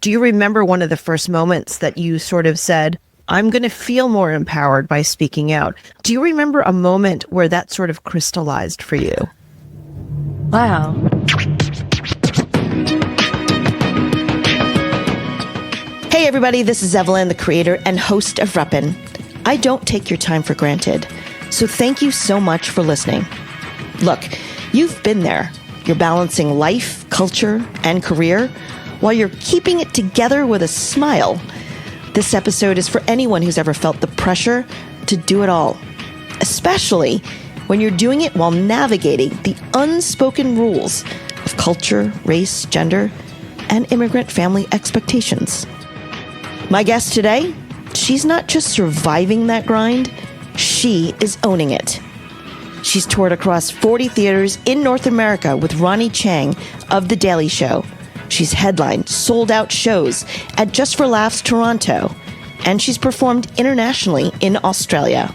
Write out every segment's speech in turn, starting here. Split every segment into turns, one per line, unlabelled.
Do you remember one of the first moments that you sort of said, I'm going to feel more empowered by speaking out? Do you remember a moment where that sort of crystallized for you?
Wow.
Hey everybody, this is Evelyn, the creator and host of Reppin. I don't take your time for granted, so thank you so much for listening. Look, you've been there. You're balancing life, culture, and career while you're keeping it together with a smile. This episode is for anyone who's ever felt the pressure to do it all, especially when you're doing it while navigating the unspoken rules of culture, race, gender, and immigrant family expectations. My guest today, she's not just surviving that grind, she is owning it. She's toured across 40 theaters in North America with Ronnie Chang of The Daily Show. She's headlined sold-out shows at Just for Laughs Toronto, and she's performed internationally in Australia.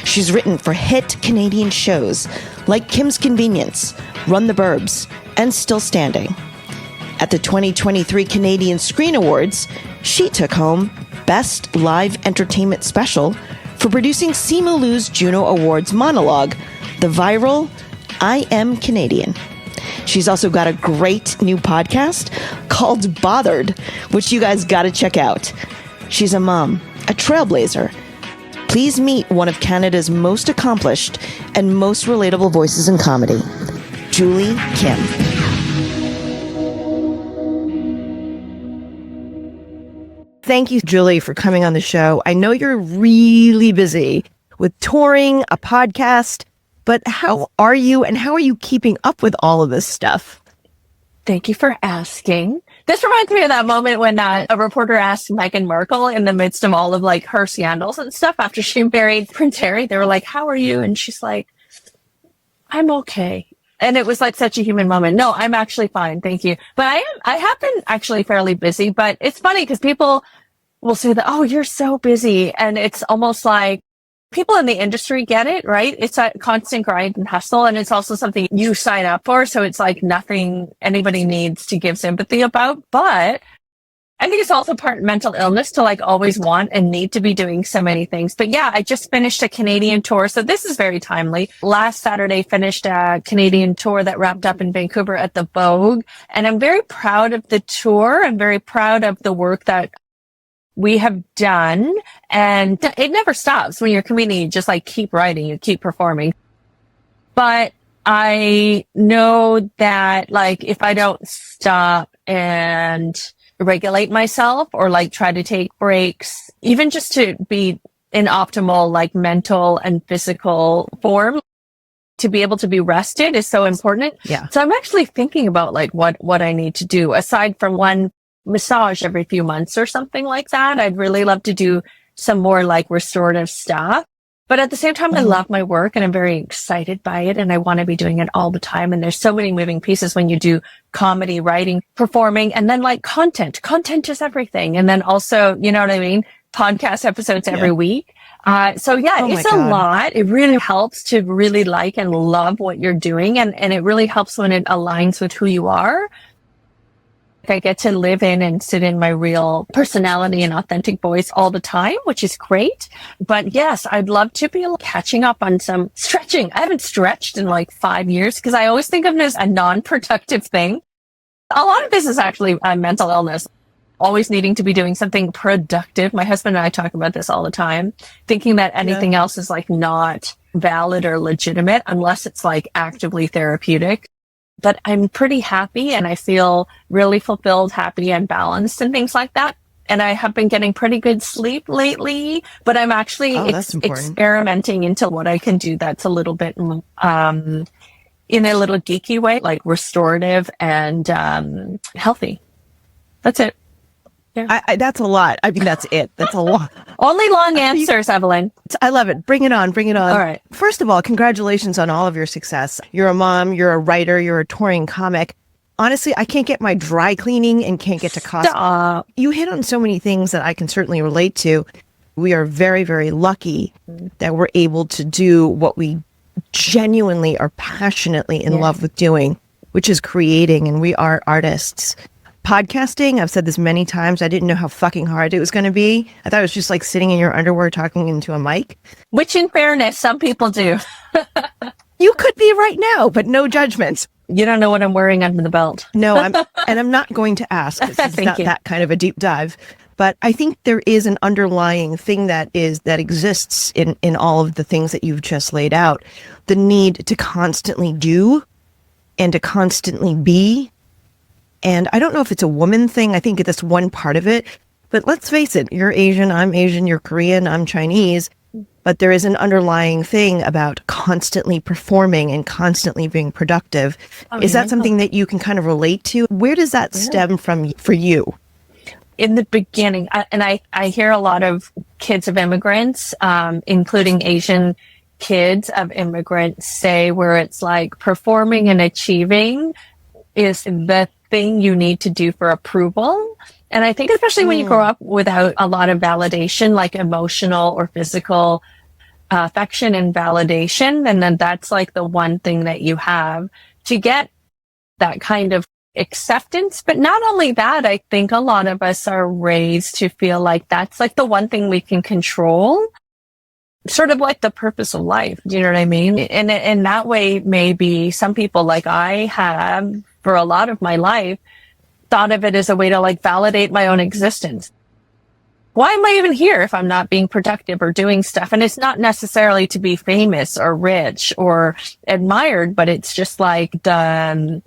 She's written for hit Canadian shows like Kim's Convenience, Run the Burbs, and Still Standing. At the 2023 Canadian Screen Awards, she took home Best Live Entertainment Special for producing Simu Liu's Juno Awards monologue, the viral I Am Canadian. She's also got a great new podcast called Bothered, which you guys gotta check out. She's a mom, a trailblazer. Please meet one of Canada's most accomplished and most relatable voices in comedy, Julie Kim.
Thank you, Julie, for coming on the show. I know you're really busy with touring, a podcast, but how are you and how are you keeping up with all of this stuff?
Thank you for asking. This reminds me of that moment when a reporter asked Meghan Markle in the midst of all of like her scandals and stuff after she married Prince Harry. They were like, how are you? And she's like, I'm okay. And it was like such a human moment. No, I'm actually fine. Thank you. But I have been actually fairly busy, but it's funny because people will say that, oh, you're so busy. And it's almost like people in the industry get it, right? It's a constant grind and hustle. And it's also something you sign up for. So it's like nothing anybody needs to give sympathy about. But I think it's also part mental illness to like always want and need to be doing so many things. But yeah, I just finished a Canadian tour. So this is very timely. Last Saturday, finished a Canadian tour that wrapped up in Vancouver at the Vogue. And I'm very proud of the tour. I'm very proud of the work that we have done, and it never stops. When you're a comedian, you just like keep writing, you keep performing. But I know that like if I don't stop and regulate myself or like try to take breaks, even just to be in optimal like mental and physical form, to be able to be rested is so important.
Yeah.
So I'm actually thinking about like what I need to do aside from one massage every few months or something like that. I'd really love to do some more like restorative stuff. But at the same time, I love my work and I'm very excited by it and I want to be doing it all the time. And there's so many moving pieces when you do comedy, writing, performing, and then like content. Content is everything. And then also, you know what I mean? Podcast episodes every week. So yeah, it's a lot. It really helps to really like and love what you're doing. And it really helps when it aligns with who you are. I get to live in and sit in my real personality and authentic voice all the time, which is great. But yes, I'd love to be catching up on some stretching. I haven't stretched in like 5 years because I always think of it as a non-productive thing. A lot of this is actually mental illness, always needing to be doing something productive. My husband and I talk about this all the time, thinking that anything else is like not valid or legitimate unless it's like actively therapeutic. But I'm pretty happy and I feel really fulfilled, happy and balanced and things like that. And I have been getting pretty good sleep lately, but I'm actually experimenting into what I can do that's a little bit, in a little geeky way, like restorative and healthy. That's it.
Yeah. That's a lot. I mean, that's it. That's a lot.
Only long answers, Evelyn.
I love it. Bring it on. Bring it on.
All right.
First of all, congratulations on all of your success. You're a mom, you're a writer, you're a touring comic. Honestly, I can't get my dry cleaning and can't get to Costco.
Stop.
You hit on so many things that I can certainly relate to. We are very, very lucky that we're able to do what we genuinely are passionately in love with doing, which is creating, and we are artists. podcasting, I've said this many times, I didn't know how fucking hard it was going to be. I thought it was just like sitting in your underwear talking into a mic.
Which, in fairness, some people do.
You could be right now, but no judgments.
You don't know what I'm wearing under the belt.
No, I'm not going to ask. It's not
you.
that kind of a deep dive. But I think there is an underlying thing that exists in all of the things that you've just laid out. The need to constantly do and to constantly be. And I don't know if it's a woman thing. I think that's one part of it. But let's face it, you're Asian, I'm Asian, you're Korean, I'm Chinese. But there is an underlying thing about constantly performing and constantly being productive. Is that something that you can kind of relate to? Where does that stem from for you?
In the beginning, I hear a lot of kids of immigrants, including Asian kids of immigrants, say where it's like performing and achieving is the thing you need to do for approval. And I think especially when you grow up without a lot of validation, like emotional or physical affection and validation, and then that's like the one thing that you have to get that kind of acceptance. But not only that, I think a lot of us are raised to feel like that's like the one thing we can control, sort of like the purpose of life. Do you know what I mean? And in that way, maybe some people, like I have for a lot of my life, thought of it as a way to like validate my own existence. Why am I even here if I'm not being productive or doing stuff? And it's not necessarily to be famous or rich or admired, but it's just like the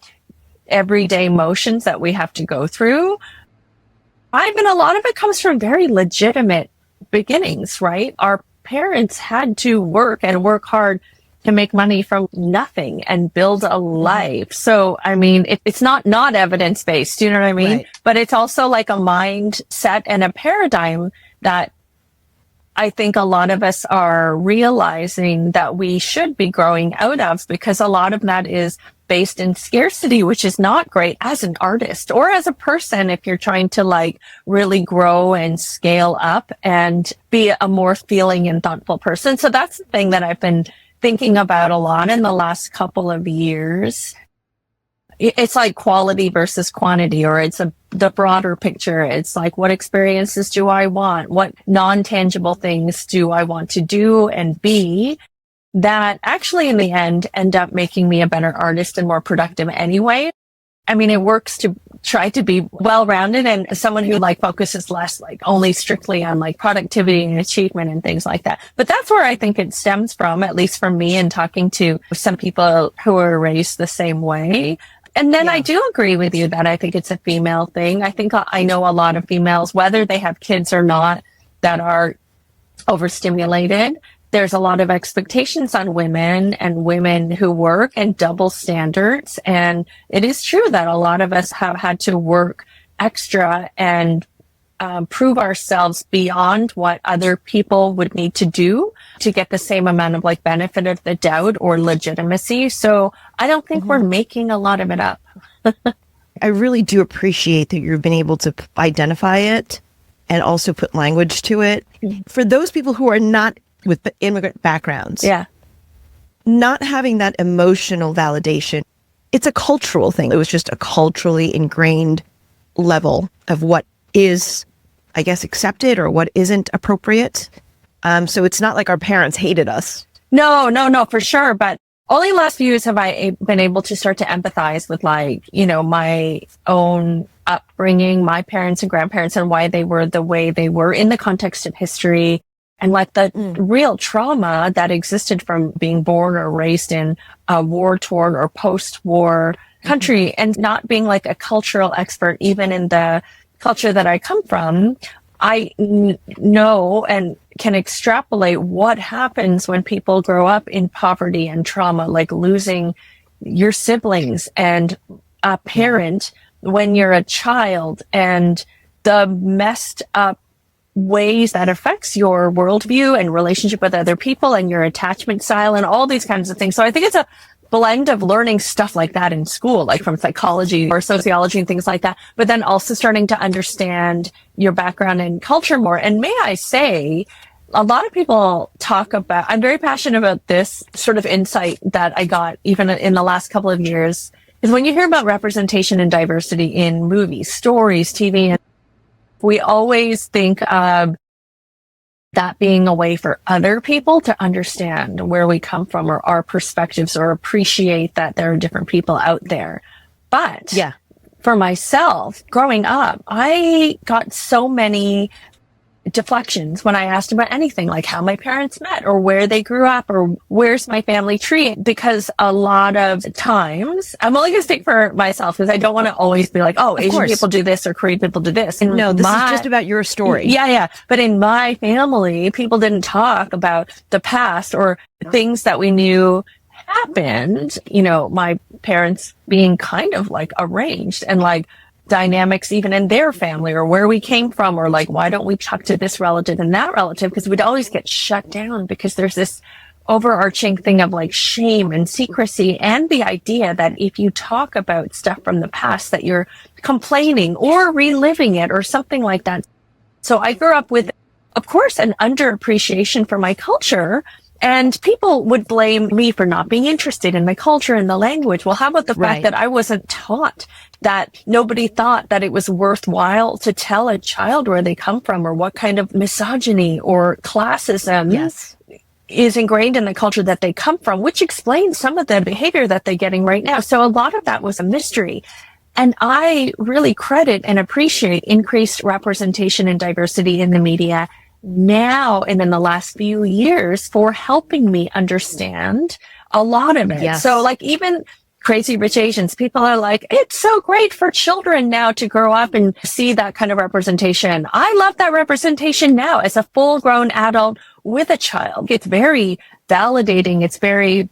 everyday motions that we have to go through. And a lot of it comes from very legitimate beginnings, right? Our parents had to work and work hard to make money from nothing and build a life. So, I mean, it's not evidence-based, do you know what I mean?
Right.
But it's also like a mindset and a paradigm that I think a lot of us are realizing that we should be growing out of, because a lot of that is based in scarcity, which is not great as an artist or as a person if you're trying to like really grow and scale up and be a more feeling and thoughtful person. So that's the thing that I've been thinking about a lot in the last couple of years. It's like quality versus quantity, or it's the broader picture. It's like, what experiences do I want? What non-tangible things do I want to do and be that actually in the end up making me a better artist and more productive anyway? I mean, it works to try to be well-rounded and someone who like focuses less like only strictly on like productivity and achievement and things like that. But that's where I think it stems from, at least from me and talking to some people who are raised the same way. And then I do agree with you that I think it's a female thing. I think I know a lot of females, whether they have kids or not, that are overstimulated. There's a lot of expectations on women and women who work and double standards. And it is true that a lot of us have had to work extra and prove ourselves beyond what other people would need to do to get the same amount of like benefit of the doubt or legitimacy. So I don't think we're making a lot of it up.
I really do appreciate that you've been able to identify it and also put language to it. For those people who are not with immigrant backgrounds, not having that emotional validation, it's a cultural thing. It was just a culturally ingrained level of what is, I guess, accepted or what isn't appropriate. So it's not like our parents hated us.
No, for sure. But only last few years have I been able to start to empathize with like, you know, my own upbringing, my parents and grandparents, and why they were the way they were in the context of history. And like the real trauma that existed from being born or raised in a war-torn or post-war country, and not being like a cultural expert, even in the culture that I come from, I know and can extrapolate what happens when people grow up in poverty and trauma, like losing your siblings and a parent when you're a child, and the messed up ways that affects your worldview and relationship with other people and your attachment style and all these kinds of things. So I think it's a blend of learning stuff like that in school, like from psychology or sociology and things like that, but then also starting to understand your background and culture more. And may I say, a lot of people talk about, I'm very passionate about this sort of insight that I got even in the last couple of years, Because when you hear about representation and diversity in movies, stories, TV, and we always think of that being a way for other people to understand where we come from or our perspectives or appreciate that there are different people out there. But for myself, growing up, I got so many deflections when I asked about anything, like how my parents met or where they grew up or where's my family tree, because a lot of times, I'm only going to speak for myself because I don't want to always be like, oh, Asian people do this or Korean people do this. And
no, this is just about your story.
Yeah. But in my family, people didn't talk about the past or things that we knew happened, you know, my parents being kind of like arranged and like dynamics even in their family or where we came from, or like, why don't we talk to this relative and that relative? Because we'd always get shut down because there's this overarching thing of like shame and secrecy and the idea that if you talk about stuff from the past that you're complaining or reliving it or something like that. So I grew up with, of course, an underappreciation for my culture. And people would blame me for not being interested in my culture and the language. Well, how about the fact that I wasn't taught, that nobody thought that it was worthwhile to tell a child where they come from or what kind of misogyny or classism is ingrained in the culture that they come from, which explains some of the behavior that they're getting right now. So a lot of that was a mystery. And I really credit and appreciate increased representation and diversity in the media now and in the last few years for helping me understand a lot of it. So like even Crazy Rich Asians, people are like, it's so great for children now to grow up and see that kind of representation. I love that representation now as a full grown adult with a child. It's very validating. It's very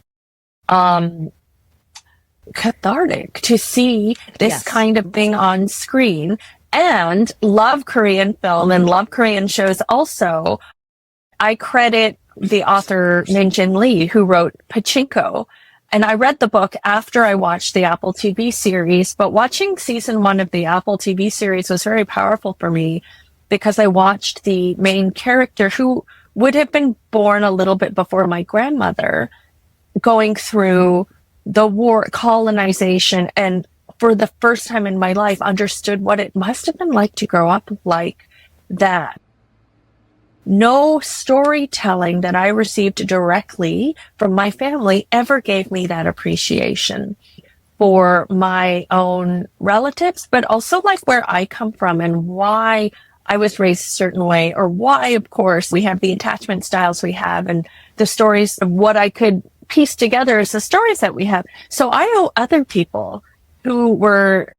cathartic to see this kind of thing on screen. And love Korean film and love Korean shows also. I credit the author Min Jin Lee, who wrote Pachinko. And I read the book after I watched the Apple TV series, but watching season 1 of the Apple TV series was very powerful for me because I watched the main character, who would have been born a little bit before my grandmother, going through the war, colonization, and for the first time in my life, understood what it must have been like to grow up like that. No storytelling that I received directly from my family ever gave me that appreciation for my own relatives, but also like where I come from and why I was raised a certain way, or why, of course, we have the attachment styles we have and the stories of what I could piece together as the stories that we have. So I owe other people who were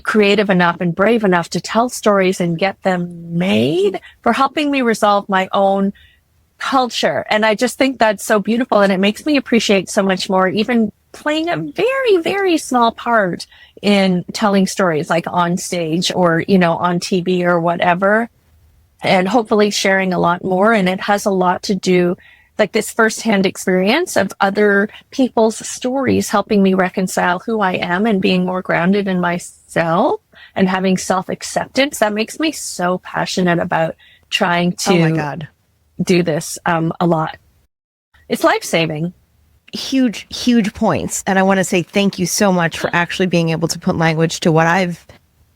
creative enough and brave enough to tell stories and get them made for helping me resolve my own culture. And I just think that's so beautiful. And it makes me appreciate so much more, even playing a very, very small part in telling stories, like on stage or, you know, on TV or whatever, and hopefully sharing a lot more. And it has a lot to do, like this firsthand experience of other people's stories helping me reconcile who I am and being more grounded in myself and having self-acceptance. That makes me so passionate about trying to do this a lot. It's life-saving.
Huge points. And I want to say thank you so much for actually being able to put language to what I've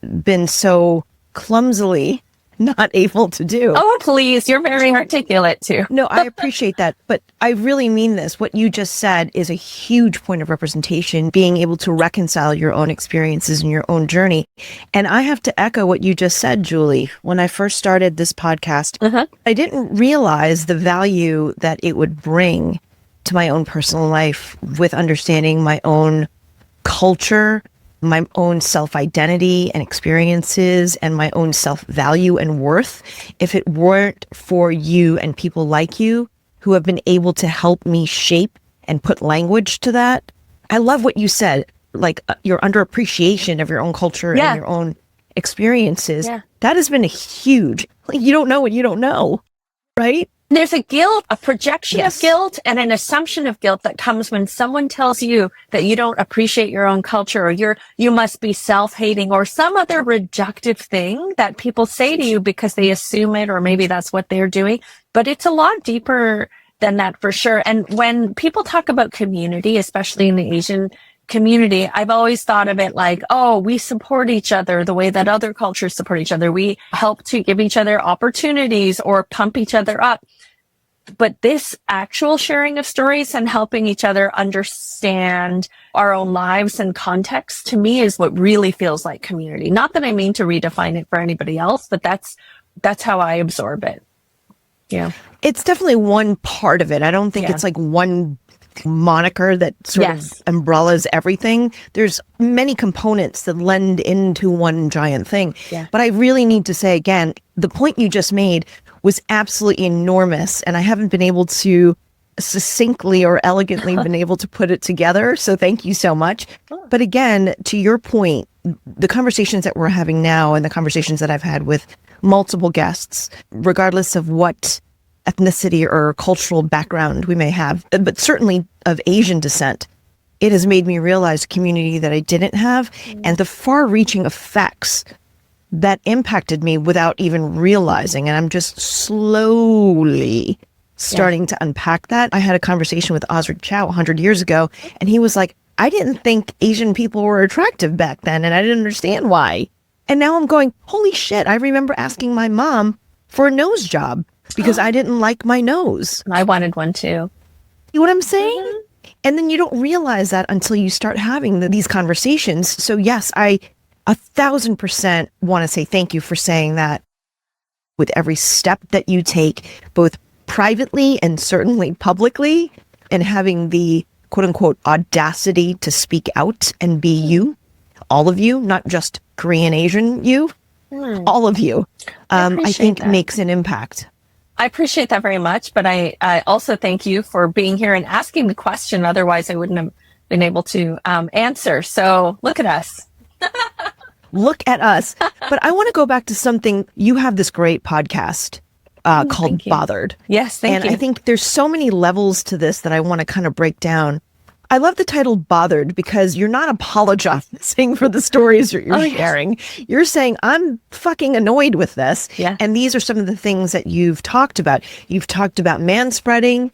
been so clumsily not able to do.
Oh, please. You're very articulate too.
No, I appreciate that. But I really mean this. What you just said is a huge point of representation, being able to reconcile your own experiences and your own journey. And I have to echo what you just said, Julie. When I first started this podcast, I didn't realize the value that it would bring to my own personal life with understanding my own culture, my own self-identity and experiences, and my own self-value and worth, if it weren't for you and people like you who have been able to help me shape and put language to that. I love what you said, like your underappreciation of your own culture and your own experiences. That has been a huge, like, you don't know what you don't know, right?
There's a guilt, a projection of guilt, and an assumption of guilt that comes when someone tells you that you don't appreciate your own culture, or you must be self-hating, or some other reductive thing that people say to you because they assume it, or maybe that's what they're doing. But it's a lot deeper than that for sure. And when people talk about community, especially in the Asian community, I've always thought of it like, oh, we support each other the way that other cultures support each other. We help to give each other opportunities or pump each other up. But this actual sharing of stories and helping each other understand our own lives and context, to me, is what really feels like community. Not that I mean to redefine it for anybody else, but that's how I absorb it. Yeah.
It's definitely one part of it. I don't think it's like one moniker that sort of umbrellas everything. There's many components that lend into one giant thing.
Yeah.
But I really need to say again, the point you just made was absolutely enormous, and I haven't been able to succinctly or elegantly been able to put it together. So thank you so much. But again, to your point, the conversations that we're having now and the conversations that I've had with multiple guests, regardless of what ethnicity or cultural background we may have, but certainly of Asian descent, it has made me realize a community that I didn't have and the far-reaching effects that impacted me without even realizing. And I'm just slowly starting to unpack that. I had a conversation with Osric Chow 100 years ago, and he was like, I didn't think Asian people were attractive back then, and I didn't understand why. And now I'm going, holy shit, I remember asking my mom for a nose job because I didn't like my nose.
I wanted one too.
You know what I'm saying? And then you don't realize that until you start having these conversations. So yes, I 1,000% want to say thank you for saying that with every step that you take, both privately and certainly publicly, and having the quote unquote audacity to speak out and be you, all of you, not just Korean Asian you, all of you, I think makes an impact.
I appreciate that very much, but I also thank you for being here and asking the question. Otherwise, I wouldn't have been able to answer. So look at us.
Look at us. But I want to go back to something. You have this great podcast called Bothered.
Yes, thank you.
And I think there's so many levels to this that I want to kind of break down. I love the title Bothered because you're not apologizing for the stories that you're sharing. You're saying, I'm fucking annoyed with this.
Yeah.
And these are some of the things that you've talked about. You've talked about manspreading,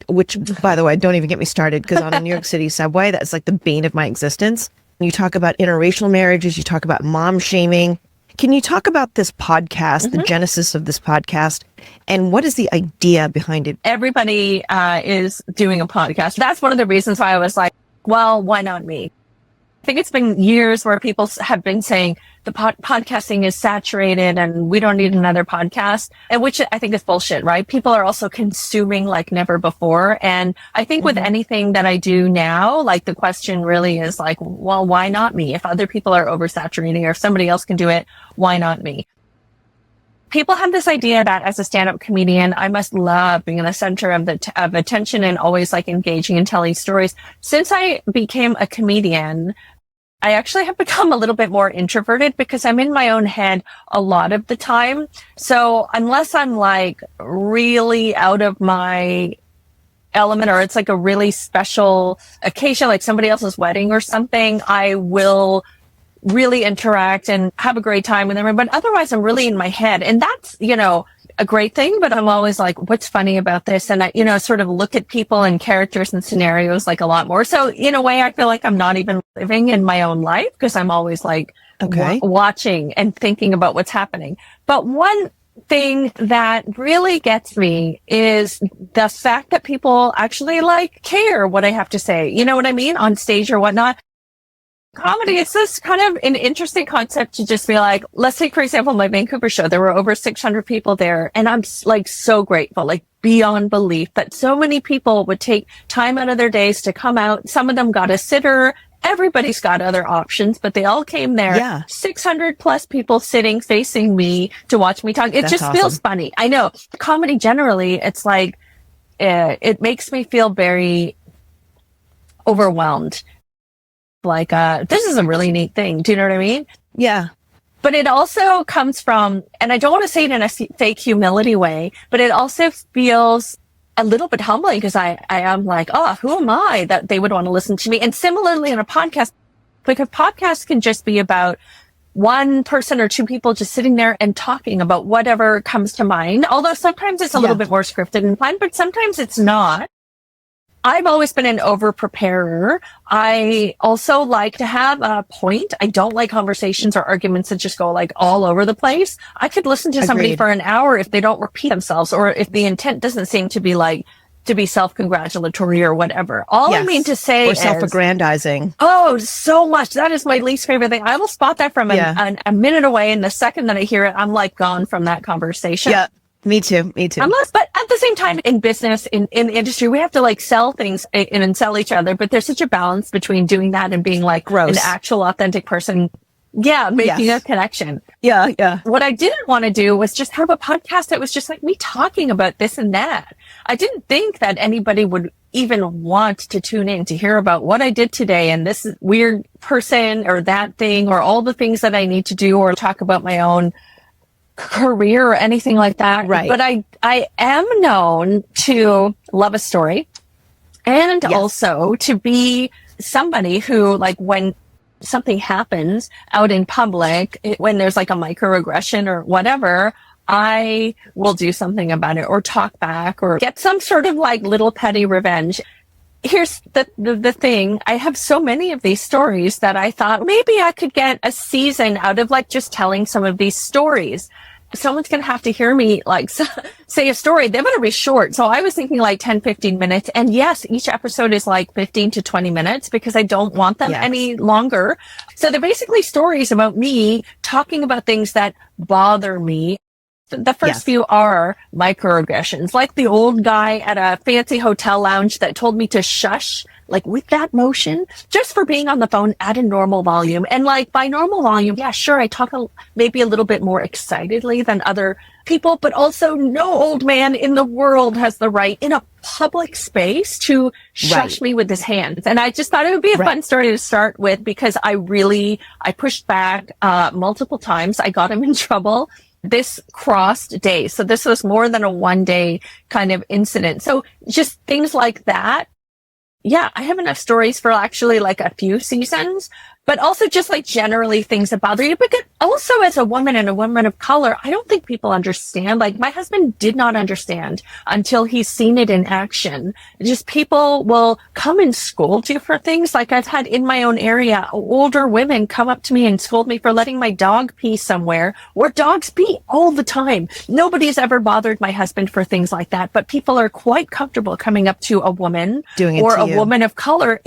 which, by the way, don't even get me started because on a New York City subway, that's like the bane of my existence. You talk about interracial marriages. You talk about mom shaming. Can you talk about this podcast, the genesis of this podcast, and what is the idea behind it?
Everybody is doing a podcast. That's one of the reasons why I was like, well, why not me? I think it's been years where people have been saying the podcasting is saturated and we don't need another podcast, and which I think is bullshit, right? People are also consuming like never before. And I think with anything that I do now, like the question really is like, well, why not me? If other people are oversaturating or if somebody else can do it, why not me? People have this idea that as a stand-up comedian, I must love being in the center of of attention and always like engaging and telling stories. Since I became a comedian, I actually have become a little bit more introverted because I'm in my own head a lot of the time. So unless I'm like really out of my element or it's like a really special occasion, like somebody else's wedding or something, I will really interact and have a great time with them. But otherwise, I'm really in my head. And that's, you know, a great thing. But I'm always like, what's funny about this? And I, you know, sort of look at people and characters and scenarios like a lot more. So in a way, I feel like I'm not even living in my own life because I'm always like watching and thinking about what's happening. But one thing that really gets me is the fact that people actually like care what I have to say. You know what I mean? On stage or whatnot. Comedy, it's this kind of an interesting concept to just be like, let's take, for example, my Vancouver show. There were over 600 people there. And I'm like so grateful, like beyond belief that so many people would take time out of their days to come out. Some of them got a sitter. Everybody's got other options, but they all came there.
Yeah.
600 plus people sitting, facing me to watch me talk. It just feels funny. I know comedy generally, it's like, it makes me feel very overwhelmed. Like, this is a really neat thing. Do you know what I mean?
Yeah.
But it also comes from, and I don't want to say it in a fake humility way, but it also feels a little bit humbling because I am like, oh, who am I that they would want to listen to me? And similarly in a podcast, because podcasts can just be about one person or two people just sitting there and talking about whatever comes to mind. Although sometimes it's a little bit more scripted and planned, but sometimes it's not. I've always been an over-preparer. I also like to have a point. I don't like conversations or arguments that just go like all over the place. I could listen to somebody
Agreed.
for an hour if they don't repeat themselves, or if the intent doesn't seem to be like to be self-congratulatory or whatever. All I mean to say
or
is
self-aggrandizing.
Oh, so much. That is my least favorite thing. I will spot that from a minute away, and the second that I hear it, I'm like gone from that conversation.
Yeah, me too.
Unless, but at the same time, in business, in the industry, we have to like sell things and sell each other. But there's such a balance between doing that and being like
Gross.
an actual authentic person. Yeah, making a connection.
Yeah.
What I didn't want to do was just have a podcast that was just like me talking about this and that. I didn't think that anybody would even want to tune in to hear about what I did today and this weird person or that thing or all the things that I need to do, or talk about my own career or anything like that.
Right.
But I am known to love a story, and also to be somebody who, like, when something happens out in public, when there's like a microaggression or whatever, I will do something about it, or talk back, or get some sort of like little petty revenge. Here's the thing. I have so many of these stories that I thought maybe I could get a season out of like just telling some of these stories. Someone's going to have to hear me like say a story. They better be short. So I was thinking like 10, 15 minutes. And yes, each episode is like 15 to 20 minutes because I don't want them any longer. So they're basically stories about me talking about things that bother me. The first few are microaggressions, like the old guy at a fancy hotel lounge that told me to shush, like with that motion, just for being on the phone at a normal volume. And like by normal volume, yeah, sure, I talk maybe a little bit more excitedly than other people, but also no old man in the world has the right in a public space to shush me with his hands. And I just thought it would be a fun story to start with, because I pushed back multiple times. I got him in trouble. This crossed days. So this was more than a 1 day kind of incident. So just things like that. Yeah, I have enough stories for actually like a few seasons, but also just like generally things that bother you. But also as a woman and a woman of color, I don't think people understand. Like my husband did not understand until he's seen it in action. Just people will come and scold you for things. Like I've had in my own area, older women come up to me and scold me for letting my dog pee somewhere, where dogs pee all the time. Nobody's ever bothered my husband for things like that, but people are quite comfortable coming up to a woman
doing it
or
to
a
you.
Woman of color,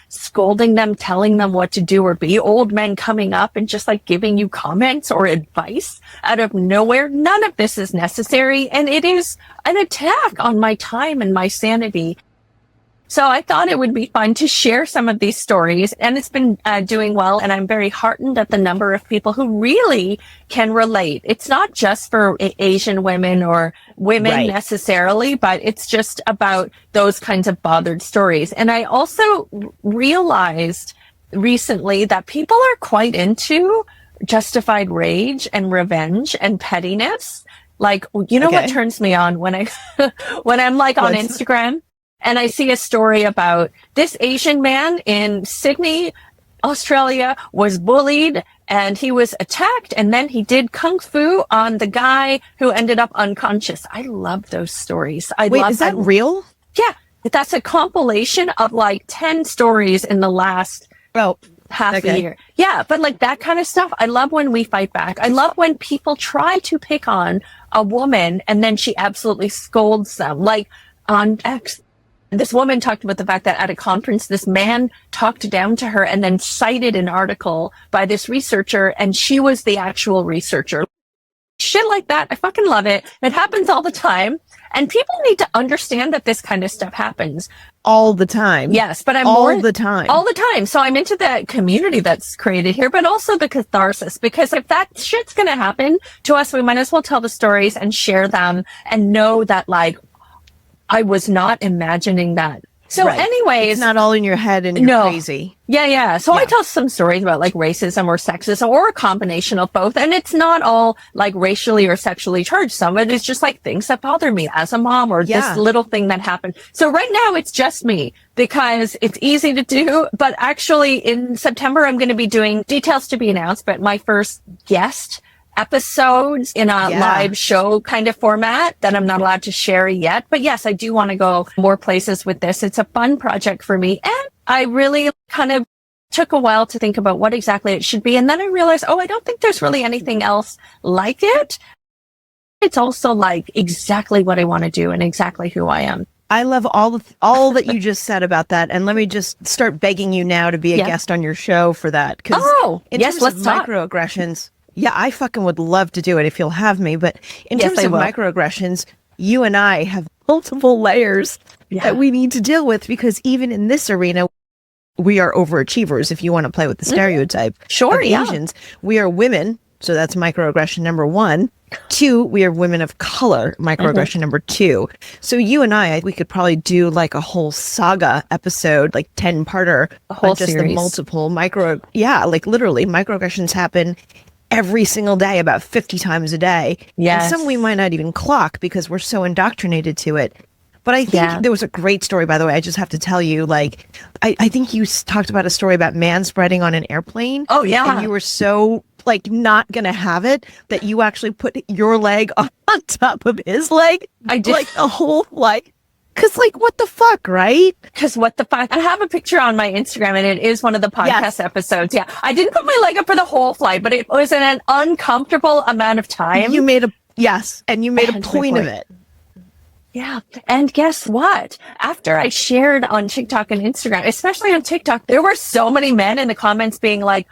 scolding them, telling them what to do or be. Old men coming up and just like giving you comments or advice out of nowhere. None of this is necessary, and it is an attack on my time and my sanity. So I thought it would be fun to share some of these stories, and it's been doing well, and I'm very heartened at the number of people who really can relate. It's not just for Asian women or women necessarily, but it's just about those kinds of bothered stories. And I also realized recently that people are quite into justified rage and revenge and pettiness. Like, you know what turns me on when I'm like on Instagram and I see a story about this Asian man in Sydney, Australia, was bullied and he was attacked, and then he did kung fu on the guy who ended up unconscious. I love those stories.
Is that real?
Yeah. That's a compilation of like 10 stories in the last half a year. Yeah. But like that kind of stuff. I love when we fight back. I love when people try to pick on a woman and then she absolutely scolds them. Like on X, this woman talked about the fact that at a conference, this man talked down to her and then cited an article by this researcher, and she was the actual researcher. Shit like that. I fucking love it. It happens all the time. And people need to understand that this kind of stuff happens.
All the time.
Yes, but
all the time.
All the time. So I'm into that community that's created here, but also the catharsis. Because if that shit's going to happen to us, we might as well tell the stories and share them and know that, like, I was not imagining that. So anyways.
It's not all in your head and you're crazy.
Yeah. So I tell some stories about like racism or sexism or a combination of both. And it's not all like racially or sexually charged. Some of it is just like things that bother me as a mom or this little thing that happened. So right now it's just me because it's easy to do. But actually in September, I'm going to be doing details to be announced, but my first guest episodes in a live show kind of format that I'm not allowed to share yet. But yes, I do want to go more places with this. It's a fun project for me. And I really kind of took a while to think about what exactly it should be. And then I realized, I don't think there's really anything else like it. It's also like exactly what I want to do and exactly who I am.
I love all that you just said about that. And let me just start begging you now to be a guest on your show for that. In terms
let's
of
talk.
Microaggressions, I fucking would love to do it if you'll have me. But in terms of microaggressions, you and I have multiple layers that we need to deal with, because even in this arena, we are overachievers, if you want to play with the stereotype.
Sure,
of Asians. We are women, so that's microaggression number 1. 2, we are women of color, microaggression number 2. So you and we could probably do like a whole saga episode, like 10-parter,
a whole
just
series.
The multiple like literally microaggressions happen every single day, about 50 times a day.
Yes.
And some we might not even clock because we're so indoctrinated to it. But I think there was a great story, by the way. I just have to tell you, like, I think you talked about a story about manspreading on an airplane.
Oh, yeah.
And you were so, like, not going to have it that you actually put your leg on top of his leg.
I did.
Like, a whole, like, because, like, what the fuck, right?
Because what the fuck? I have a picture on my Instagram, and it is one of the podcast episodes. Yeah. I didn't put my leg up for the whole flight, but it was in an uncomfortable amount of time.
You made a point of it.
Yeah. And guess what? After I shared on TikTok and Instagram, especially on TikTok, there were so many men in the comments being like,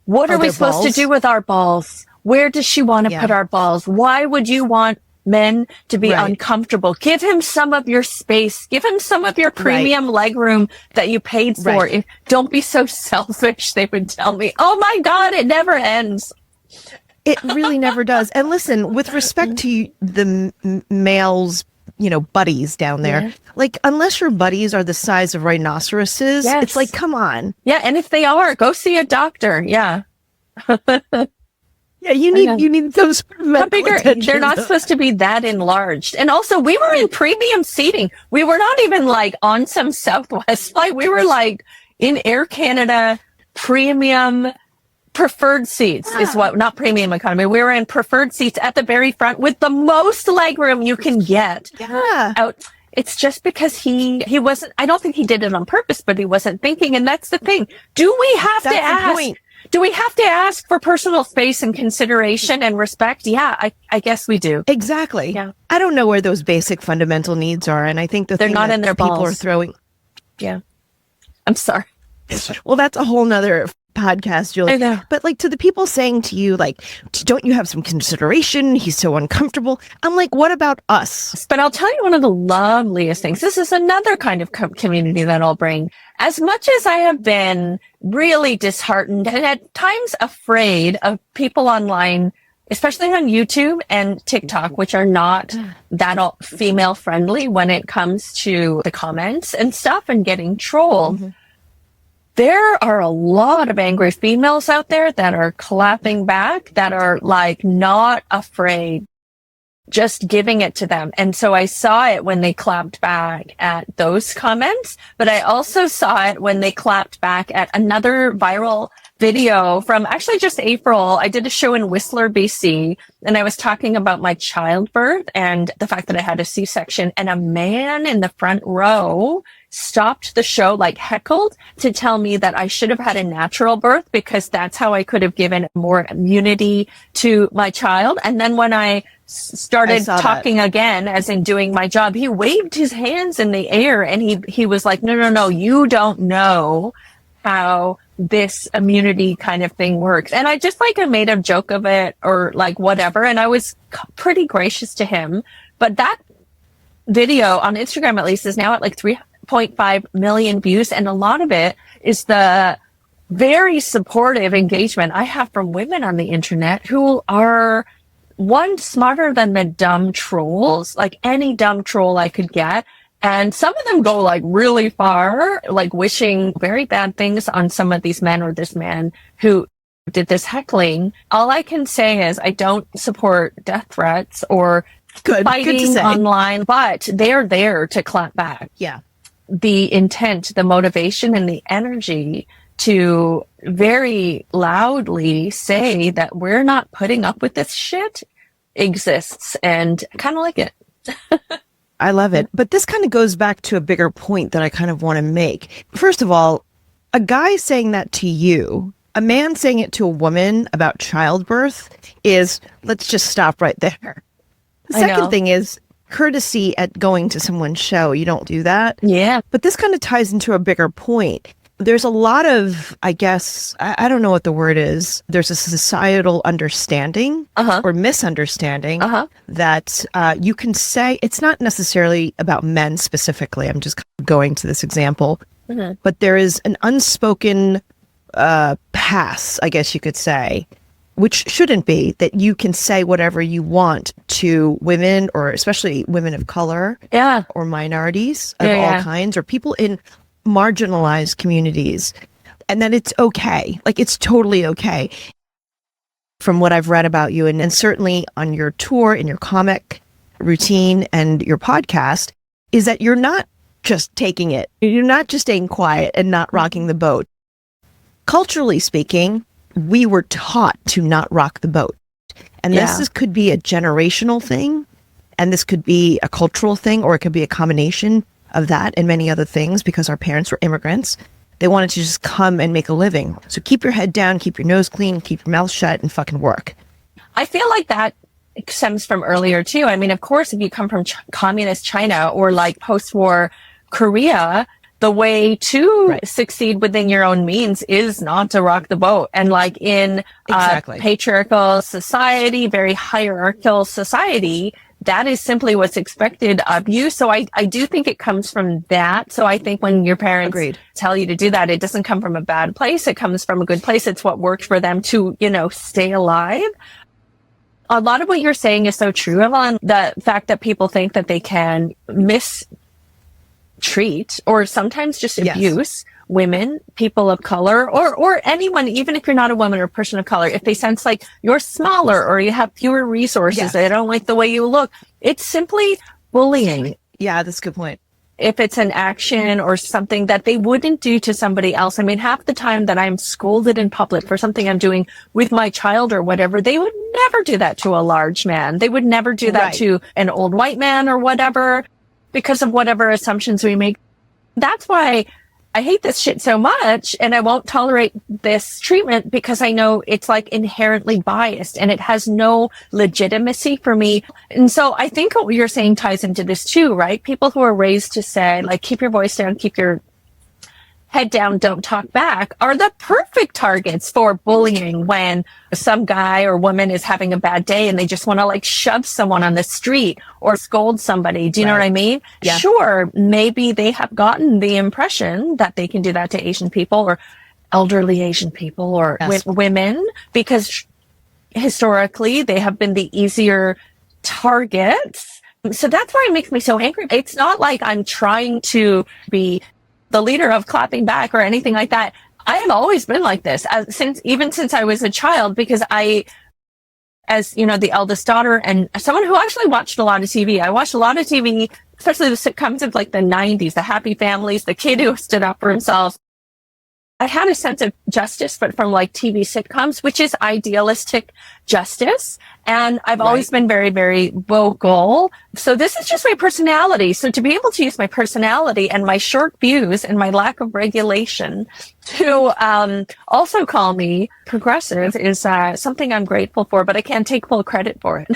what are we supposed to do with our balls? Where does she want to put our balls? Why would you want men to be uncomfortable? Give him some of your space. Give him some of your premium leg room that you paid for. Don't be so selfish, they would tell me. Oh my God, it never ends.
It really never does. And listen, with respect to the males, buddies down there, like, unless your buddies are the size of rhinoceroses, it's like, come on.
Yeah. And if they are, go see a doctor. Yeah.
You need those medical attention.
They're not supposed to be that enlarged. And also, we were in premium seating. We were not even like on some Southwest flight. We were like in Air Canada premium preferred seats is what, not premium economy. We were in preferred seats at the very front with the most legroom you can get out. It's just because he wasn't, I don't think he did it on purpose, but he wasn't thinking. And that's the thing. Do we have to ask? Do we have to ask for personal space and consideration and respect? Yeah, I guess we do.
Exactly. Yeah. I don't know where those basic fundamental needs are. And I think they're
not in their
people
balls.
Are throwing.
Yeah. I'm sorry.
Well, that's a whole nother podcast, Julie.
I know.
But like, to the people saying to you, like, don't you have some consideration? He's so uncomfortable. I'm like, what about us?
But I'll tell you one of the loveliest things. This is another kind of community that I'll bring. As much as I have been really disheartened and at times afraid of people online, especially on YouTube and TikTok, which are not that female friendly when it comes to the comments and stuff and getting trolled. There are a lot of angry females out there that are clapping back, that are like not afraid, just giving it to them. And so I saw it when they clapped back at those comments, but I also saw it when they clapped back at another viral video from actually just April. I did a show in Whistler, BC, and I was talking about my childbirth and the fact that I had a C-section, and a man in the front row stopped the show, like heckled, to tell me that I should have had a natural birth because that's how I could have given more immunity to my child. And then when I started talking again, as in doing my job, he waved his hands in the air and he was like, no, you don't know how this immunity kind of thing works. And I just like made a joke of it or like whatever. And I was pretty gracious to him. But that video on Instagram, at least, is now at like 3.5 million views. And a lot of it is the very supportive engagement I have from women on the internet who are, one, smarter than the dumb trolls, like any dumb troll I could get. And some of them go like really far, like wishing very bad things on some of these men or this man who did this heckling. All I can say is I don't support death threats or fighting online, but they're there to clap back.
Yeah.
The intent, the motivation, and the energy to very loudly say that we're not putting up with this shit exists, and I kind of like it.
I love it. But this kind of goes back to a bigger point that I kind of want to make. First of all, a guy saying that to you, a man saying it to a woman about childbirth is, let's just stop right there. The second thing is courtesy at going to someone's show. You don't do that.
Yeah.
But this kind of ties into a bigger point. There's a lot of, I guess, I don't know what the word is. There's a societal understanding or misunderstanding that you can say, it's not necessarily about men specifically. I'm just going to this example. But there is an unspoken pass, I guess you could say, which shouldn't be, that you can say whatever you want to women, or especially women of color or minorities of all kinds, or people in marginalized communities, and that it's okay. Like, it's totally okay. From what I've read about you, and certainly on your tour, in your comic routine and your podcast, is that you're not just taking it. You're not just staying quiet and not rocking the boat. Culturally speaking, we were taught to not rock the boat. And this could be a generational thing, and this could be a cultural thing, or it could be a combination of that and many other things, because our parents were immigrants. They wanted to just come and make a living. So keep your head down, keep your nose clean, keep your mouth shut, and fucking work.
I feel like that stems from earlier too. I mean, of course, if you come from communist China or like post-war Korea, the way to succeed within your own means is not to rock the boat. And like in patriarchal society, very hierarchical society, that is simply what's expected of you. So I do think it comes from that. So I think when your parents tell you to do that, it doesn't come from a bad place. It comes from a good place. It's what worked for them to, you know, stay alive. A lot of what you're saying is so true, Evelyn. The fact that people think that they can mistreat or sometimes just abuse women, people of color, or anyone, even if you're not a woman or a person of color, if they sense like you're smaller or you have fewer resources, they don't like the way you look, it's simply bullying.
Yeah, that's a good point.
If it's an action or something that they wouldn't do to somebody else. I mean, half the time that I'm scolded in public for something I'm doing with my child or whatever, they would never do that to a large man. They would never do that to an old white man or whatever, because of whatever assumptions we make. That's why I hate this shit so much, and I won't tolerate this treatment, because I know it's like inherently biased and it has no legitimacy for me. And so I think what you're saying ties into this too, right? People who are raised to say, like, keep your voice down, keep your head down, don't talk back, are the perfect targets for bullying when some guy or woman is having a bad day and they just want to like shove someone on the street or scold somebody. Do you know what I mean? Yeah. Sure, maybe they have gotten the impression that they can do that to Asian people or elderly Asian people or women, because historically they have been the easier targets. So that's why it makes me so angry. It's not like I'm trying to be the leader of clapping back or anything like that. I have always been like this since I was a child, because I, as you know, the eldest daughter and someone who actually watched a lot of TV. I watched a lot of TV, especially the sitcoms of like the 90s, the Happy Families, the kid who stood up for himself. I had a sense of justice, but from like TV sitcoms, which is idealistic justice. And I've always been very, very vocal. So this is just my personality. So to be able to use my personality and my short views and my lack of regulation to also call me progressive is something I'm grateful for, but I can't take full credit for it.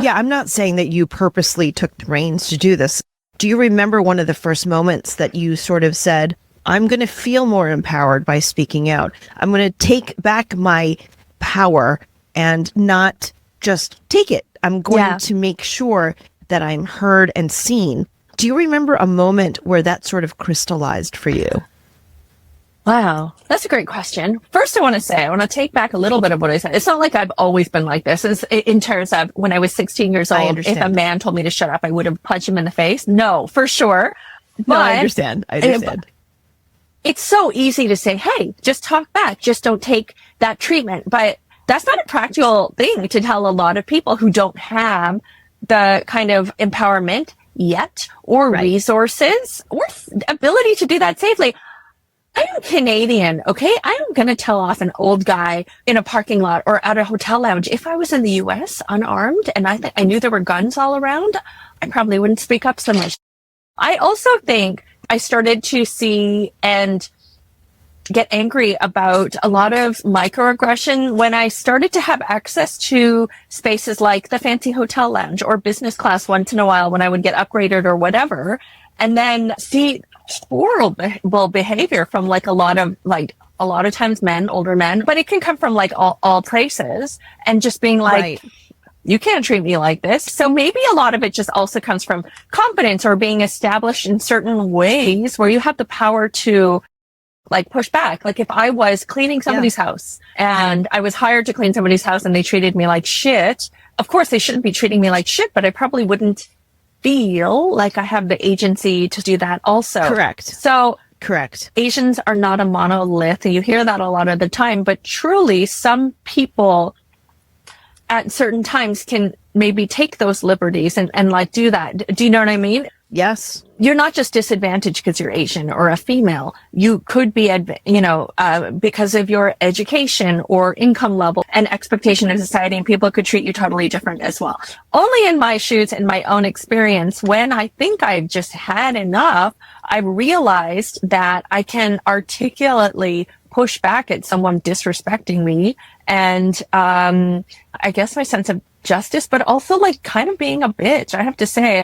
Yeah, I'm not saying that you purposely took the reins to do this. Do you remember one of the first moments that you sort of said, I'm going to feel more empowered by speaking out. I'm going to take back my power and not just take it. I'm going to make sure that I'm heard and seen. Do you remember a moment where that sort of crystallized for you?
Wow, that's a great question. First, I want to take back a little bit of what I said. It's not like I've always been like this. It's in terms of when I was 16 years old, if a man told me to shut up, I would have punched him in the face. No, for sure. But
no, I understand.
It's so easy to say, hey, just talk back. Just don't take that treatment. But that's not a practical thing to tell a lot of people who don't have the kind of empowerment yet or resources or ability to do that safely. I am Canadian, okay? I'm going to tell off an old guy in a parking lot or at a hotel lounge. If I was in the US unarmed and I knew there were guns all around, I probably wouldn't speak up so much. I also think I started to see and get angry about a lot of microaggression when I started to have access to spaces like the fancy hotel lounge or business class once in a while when I would get upgraded or whatever, and then see horrible behavior from like a lot of times men, older men, but it can come from like all places, and just being like,
Right.
You can't treat me like this. So maybe a lot of it just also comes from confidence or being established in certain ways where you have the power to like push back. Like if I was cleaning somebody's house and I was hired to clean somebody's house and they treated me like shit, of course they shouldn't be treating me like shit, but I probably wouldn't feel like I have the agency to do that also.
Correct.
So
Correct.
Asians are not a monolith. And you hear that a lot of the time, but truly some people at certain times can maybe take those liberties and like do that. Do you know what I mean?
Yes.
You're not just disadvantaged because you're Asian or a female. You could be, because of your education or income level and expectation of society, and people could treat you totally different as well. Only in my shoes and my own experience, when I think I've just had enough, I realized that I can articulately push back at someone disrespecting me. And I guess my sense of justice, but also like kind of being a bitch, I have to say.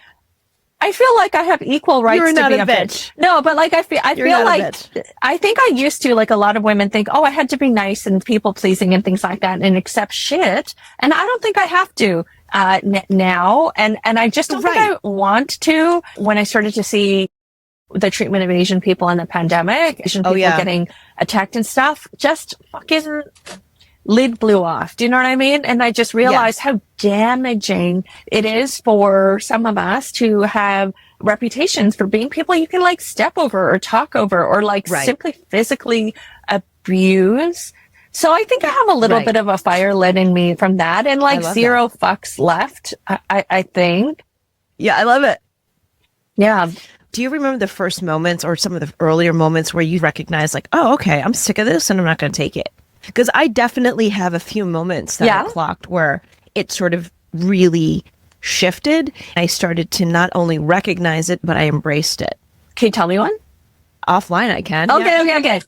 I feel like I have equal rights
You're
to
not
be
a
a
bitch.
No, but like I feel
not a
like
bitch.
I think I used to, like a lot of women think, oh, I had to be nice and people pleasing and things like that and accept shit. And I don't think I have to now. And I just don't think I want to. When I started to see the treatment of Asian people in the pandemic, Asian people getting attacked and stuff, just fucking lid blew off. Do you know what I mean? And I just realized how damaging it is for some of us to have reputations for being people you can like step over or talk over or like simply physically abuse. So I think I have a little bit of a fire lit in me from that, and like zero fucks left, I think.
Yeah, I love it.
Yeah.
Do you remember the first moments or some of the earlier moments where you recognize like, oh, okay, I'm sick of this and I'm not going to take it? Because I definitely have a few moments that I clocked where it sort of really shifted. I started to not only recognize it, but I embraced it.
Can you tell me one?
Offline, I can.
Okay.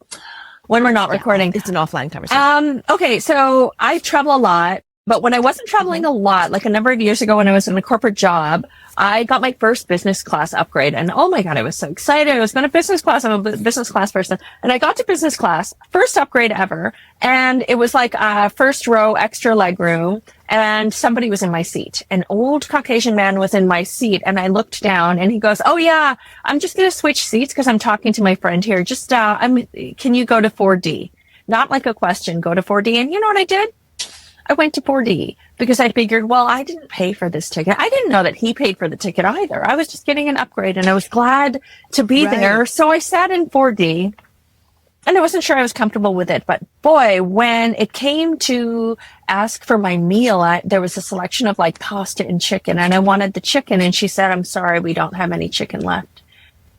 When we're not recording.
It's an offline conversation.
Okay, so I travel a lot, but when I wasn't traveling a lot, like a number of years ago when I was in a corporate job, I got my first business class upgrade, and oh my God, I was so excited. I was going to business class. I'm a business class person. And I got to business class, first upgrade ever. And it was like a first row extra leg room, and somebody was in my seat. An old Caucasian man was in my seat, and I looked down and he goes, oh yeah, I'm just going to switch seats because I'm talking to my friend here. Just, can you go to 4D? Not like a question, go to 4D. And you know what I did? I went to 4D because I figured, well, I didn't pay for this ticket. I didn't know that he paid for the ticket either. I was just getting an upgrade and I was glad to be there. So I sat in 4D and I wasn't sure I was comfortable with it. But boy, when it came to ask for my meal, there was a selection of like pasta and chicken, and I wanted the chicken. And she said, I'm sorry, we don't have any chicken left.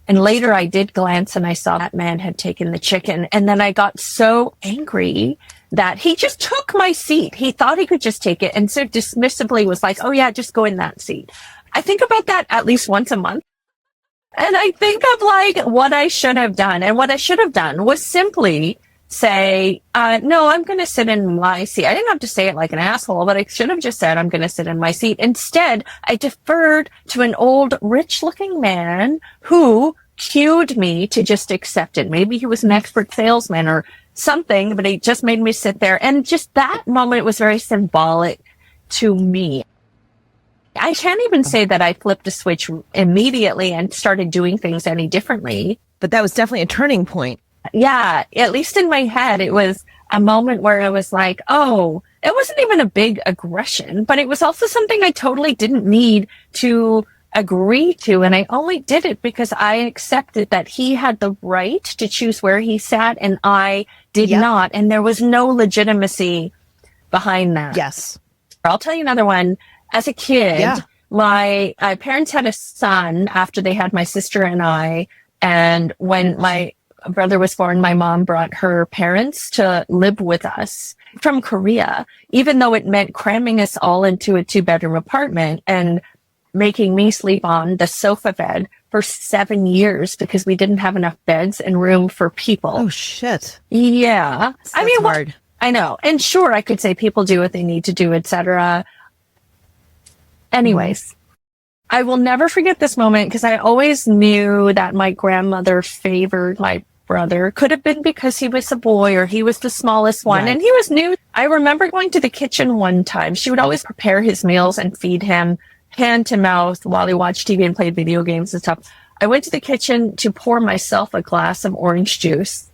And later I did glance and I saw that man had taken the chicken. And then I got so angry that he just took my seat. He thought he could just take it and so dismissively was like, oh yeah, just go in that seat. I think about that at least once a month. And I think of like what I should have done. And what I should have done was simply say, no, I'm going to sit in my seat. I didn't have to say it like an asshole, but I should have just said, I'm going to sit in my seat. Instead, I deferred to an old rich looking man who cued me to just accept it. Maybe he was an expert salesman or something, but he just made me sit there. And just that moment was very symbolic to me. I can't even say that I flipped a switch immediately and started doing things any differently.
But that was definitely a turning point.
Yeah, at least in my head, it was a moment where I was like, oh, it wasn't even a big aggression, but it was also something I totally didn't need to agree to. And I only did it because I accepted that he had the right to choose where he sat and I did not. And there was no legitimacy behind that.
Yes.
I'll tell you another one. As a kid, my parents had a son after they had my sister and I. And when my brother was born, my mom brought her parents to live with us from Korea, even though it meant cramming us all into a 2-bedroom apartment and making me sleep on the sofa bed for 7 years because we didn't have enough beds and room for people.
Oh, shit.
Yeah.
That's hard.
I know. And sure, I could say people do what they need to do, etc. Anyways, I will never forget this moment because I always knew that my grandmother favored my brother. Could have been because he was a boy or he was the smallest one and he was new. I remember going to the kitchen one time. She would always prepare his meals and feed him hand to mouth while he watched TV and played video games and stuff. I went to the kitchen to pour myself a glass of orange juice.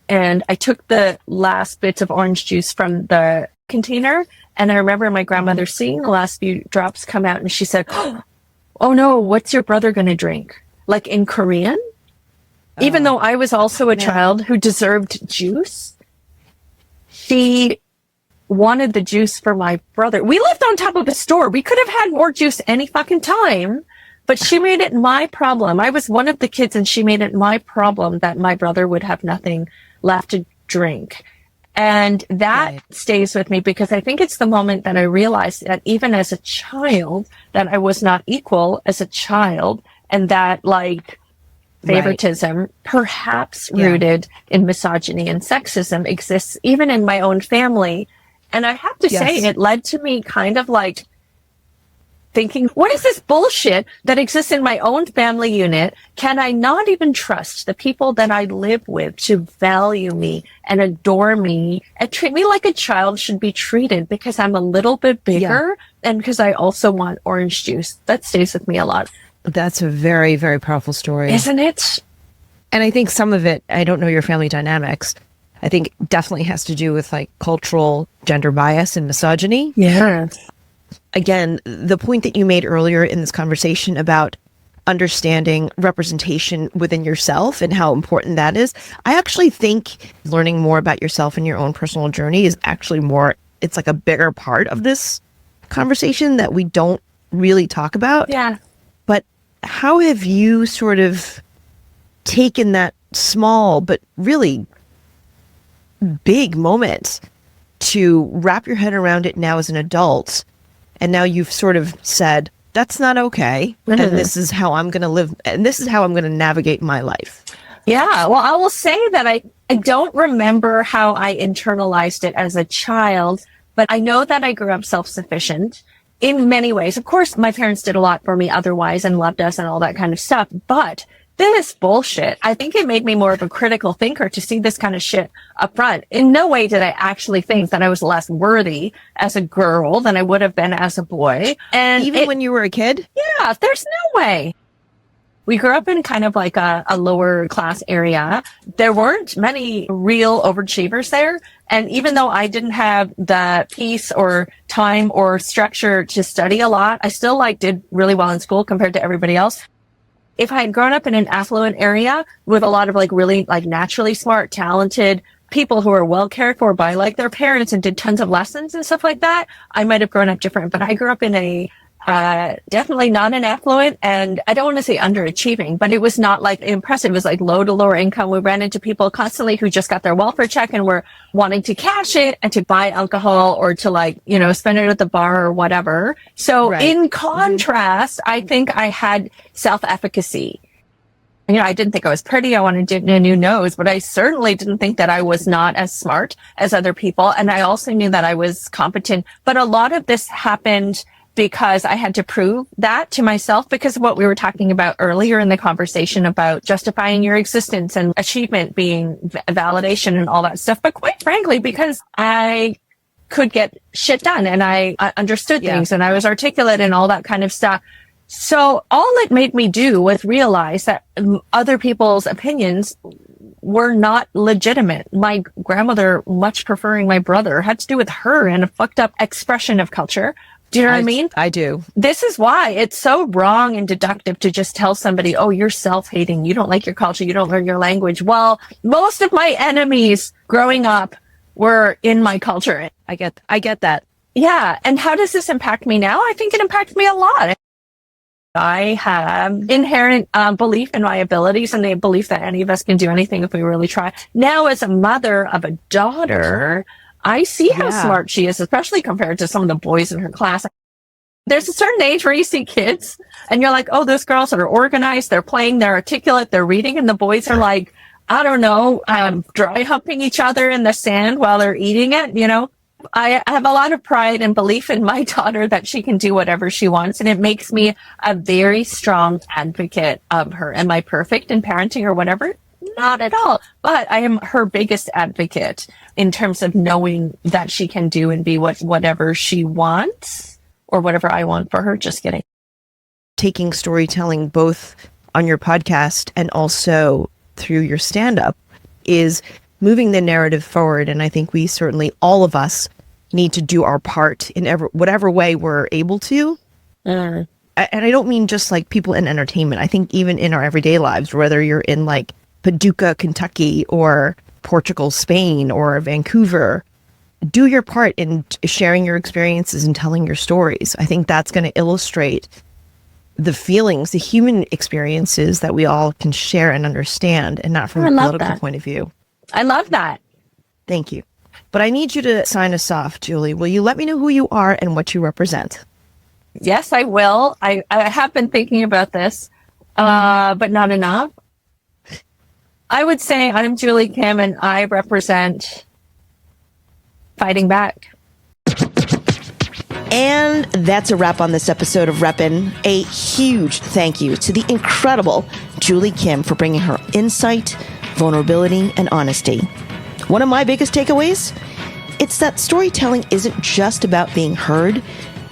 And I took the last bits of orange juice from the container. And I remember my grandmother seeing the last few drops come out. And she said, "Oh no, what's your brother going to drink?" Like in Korean. Even though I was also a child who deserved juice, she wanted the juice for my brother. We lived on top of a store. We could have had more juice any fucking time, but she made it my problem. I was one of the kids and she made it my problem that my brother would have nothing left to drink. And that stays with me because I think it's the moment that I realized that even as a child, that I was not equal as a child and that like favoritism, perhaps rooted in misogyny and sexism, exists even in my own family. And I have to say, it led to me kind of like thinking, what is this bullshit that exists in my own family unit? Can I not even trust the people that I live with to value me and adore me and treat me like a child should be treated because I'm a little bit bigger and because I also want orange juice? That stays with me a lot.
That's a very, very powerful story.
Isn't it?
And I think some of it, I don't know your family dynamics, I think definitely has to do with like cultural gender bias and misogyny.
Yeah.
Again, the point that you made earlier in this conversation about understanding representation within yourself and how important that is. I actually think learning more about yourself and your own personal journey is actually more, it's like a bigger part of this conversation that we don't really talk about.
Yeah.
But how have you sort of taken that small but really big moment to wrap your head around it now as an adult? And now you've sort of said, that's not okay. And this is how I'm going to live. And this is how I'm going to navigate my life.
Yeah. Well, I will say that I don't remember how I internalized it as a child, but I know that I grew up self-sufficient in many ways. Of course, my parents did a lot for me otherwise and loved us and all that kind of stuff. But this bullshit, I think it made me more of a critical thinker to see this kind of shit up front. In no way did I actually think that I was less worthy as a girl than I would have been as a boy. And
even when you were a kid?
Yeah, there's no way. We grew up in kind of like a lower class area. There weren't many real overachievers there. And even though I didn't have the peace or time or structure to study a lot, I still like did really well in school compared to everybody else. If I had grown up in an affluent area with a lot of like really like naturally smart, talented people who are well cared for by like their parents and did tons of lessons and stuff like that, I might have grown up different. But I grew up in a definitely not an affluent, and I don't want to say underachieving, but it was not like impressive. It was like low to lower income. We ran into people constantly who just got their welfare check and were wanting to cash it and to buy alcohol or to like, you know, spend it at the bar or whatever. So in contrast, I think I had self-efficacy. You know, I didn't think I was pretty. I wanted a new nose, but I certainly didn't think that I was not as smart as other people. And I also knew that I was competent. But a lot of this happened because I had to prove that to myself, because of what we were talking about earlier in the conversation about justifying your existence and achievement being validation and all that stuff. But quite frankly, because I could get shit done and I understood things and I was articulate and all that kind of stuff. So all it made me do was realize that other people's opinions were not legitimate. My grandmother, much preferring my brother, had to do with her and a fucked up expression of culture. Do you know what I mean?
I do.
This is why it's so wrong and deductive to just tell somebody, oh, you're self-hating. You don't like your culture. You don't learn your language. Well, most of my enemies growing up were in my culture.
I get that.
Yeah. And how does this impact me now? I think it impacts me a lot. I have inherent belief in my abilities and the belief that any of us can do anything if we really try. Now, as a mother of a daughter, I see how smart she is, especially compared to some of the boys in her class. There's a certain age where you see kids and you're like, oh, those girls are organized, they're playing, they're articulate, they're reading, and the boys are like, I don't know, dry humping each other in the sand while they're eating it, you know? I have a lot of pride and belief in my daughter that she can do whatever she wants, and it makes me a very strong advocate of her. Am I perfect in parenting or whatever? Not at all. But I am her biggest advocate in terms of knowing that she can do and be whatever she wants or whatever I want for her. Just kidding.
Taking storytelling both on your podcast and also through your stand-up is moving the narrative forward. And I think we certainly, all of us, need to do our part in whatever way we're able to. And I don't mean just like people in entertainment. I think even in our everyday lives, whether you're in like Paducah, Kentucky, or Portugal, Spain, or Vancouver, do your part in sharing your experiences and telling your stories. I think that's going to illustrate the feelings, the human experiences that we all can share and understand, and not from a political point of view.
I love that.
Thank you. But I need you to sign us off, Julie. Will you let me know who you are and what you represent?
Yes, I will. I have been thinking about this, but not enough. I would say I'm Julie Kim, and I represent fighting back.
And that's a wrap on this episode of Reppin. A huge thank you to the incredible Julie Kim for bringing her insight, vulnerability, and honesty. One of my biggest takeaways? It's that storytelling isn't just about being heard.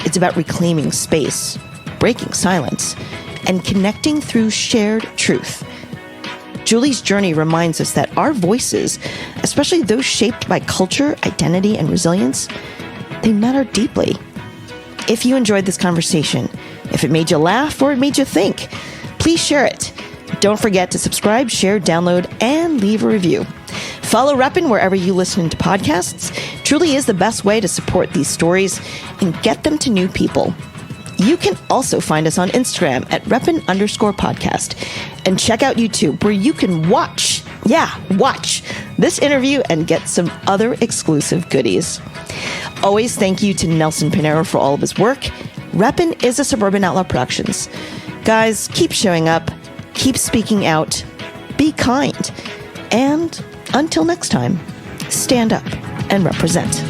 It's about reclaiming space, breaking silence, and connecting through shared truth. Julie's journey reminds us that our voices, especially those shaped by culture, identity, and resilience, they matter deeply. If you enjoyed this conversation, if it made you laugh or it made you think, please share it. Don't forget to subscribe, share, download, and leave a review. Follow Reppin wherever you listen to podcasts. Truly is the best way to support these stories and get them to new people. You can also find us on Instagram at Reppin_podcast and check out YouTube where you can watch this interview and get some other exclusive goodies. Always thank you to Nelson Pinero for all of his work. Reppin is a Suburban Outlaw Productions. Guys, keep showing up, keep speaking out, be kind, and until next time, stand up and represent.